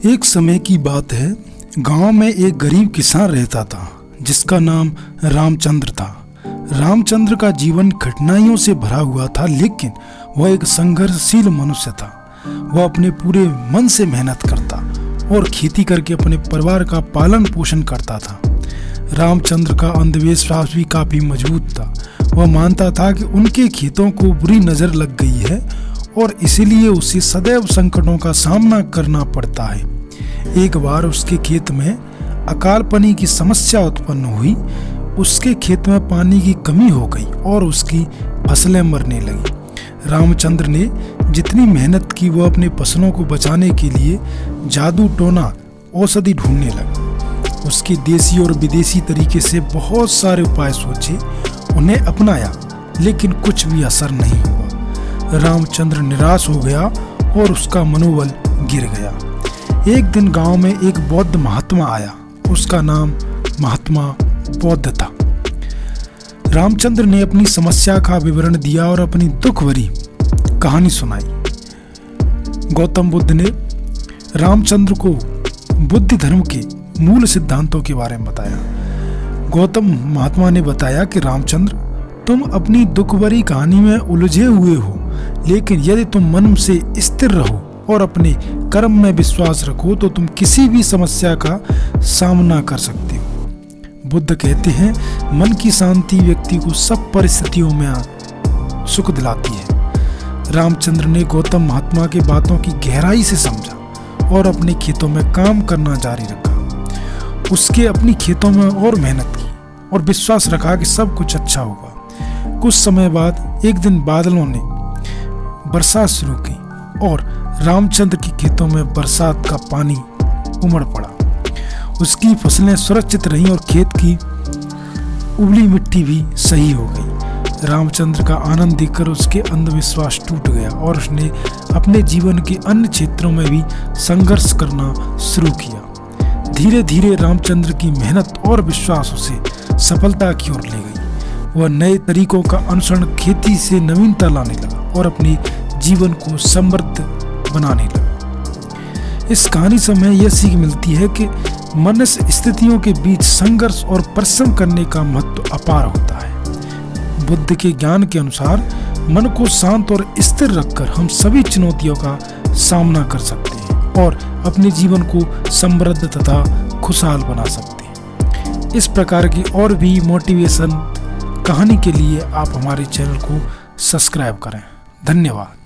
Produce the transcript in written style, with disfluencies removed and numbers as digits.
एक समय की बात है। गांव में एक गरीब किसान रहता था जिसका नाम रामचंद्र था। रामचंद्र का जीवन कठिनाइयों से भरा हुआ था, लेकिन वह एक संघर्षशील मनुष्य था। वह अपने पूरे मन से मेहनत करता और खेती करके अपने परिवार का पालन पोषण करता था। रामचंद्र का अंधविश्वास भी काफी मजबूत था। वह मानता था कि उनके खेतों को बुरी नजर लग गई है और इसीलिए उसे सदैव संकटों का सामना करना पड़ता है। एक बार उसके खेत में अकाल पनी की समस्या उत्पन्न हुई। उसके खेत में पानी की कमी हो गई और उसकी फसलें मरने लगी। रामचंद्र ने जितनी मेहनत की, वो अपने फसलों को बचाने के लिए जादू टोना औषधि ढूंढने लगा। उसके देसी और विदेशी तरीके से बहुत सारे उपाय सोचे, उन्हें अपनाया, लेकिन कुछ भी असर नहीं हुआ। रामचंद्र निराश हो गया और उसका मनोबल गिर गया। एक दिन गांव में एक बौद्ध महात्मा आया। उसका नाम महात्मा बौद्ध था। रामचंद्र ने अपनी समस्या का विवरण दिया और अपनी दुख भरी कहानी सुनाई। गौतम बुद्ध ने रामचंद्र को बुद्ध धर्म के मूल सिद्धांतों के बारे में बताया। गौतम महात्मा ने बताया कि रामचंद्र, तुम अपनी दुख भरी कहानी में उलझे हुए हो, लेकिन यदि तुम मन से स्थिर रहो और अपने कर्म में विश्वास रखो तो तुम किसी भी समस्या का सामना कर सकते हो। बुद्ध कहते हैं, मन की शांति व्यक्ति को सब परिस्थितियों में सुख दिलाती है। रामचंद्र ने गौतम महात्मा की बातों की गहराई से समझा और अपने खेतों में काम करना जारी रखा। उसके अपनी खेतों में और मेहनत की और विश्वास रखा कि सब कुछ अच्छा होगा। कुछ समय बाद एक दिन बादलों ने बरसात शुरू की और रामचंद्र के खेतों में बरसात का पानी उमड़ पड़ा। उसकी फसलें सुरक्षित रहीं और खेत की उबली मिट्टी भी सही हो गई। रामचंद्र का आनंद देखकर उसके अंधविश्वास टूट गया और उसने अपने जीवन के अन्य क्षेत्रों में भी संघर्ष करना शुरू किया। धीरे धीरे रामचंद्र की मेहनत और विश्वास उसे सफलता की ओर ले गई। वह नए तरीकों का अनुसरण, खेती से नवीनता लाने लगा और अपने जीवन को समृद्ध बनाने लगा। इस कहानी से हमें यह सीख मिलती है कि मनुष्य स्थितियों के बीच संघर्ष और परिश्रम करने का महत्व अपार होता है। बुद्ध के ज्ञान के अनुसार मन को शांत और स्थिर रखकर हम सभी चुनौतियों का सामना कर सकते हैं और अपने जीवन को समृद्ध तथा खुशहाल बना सकते हैं। इस प्रकार की और भी मोटिवेशन कहानी के लिए आप हमारे चैनल को सब्सक्राइब करें। धन्यवाद।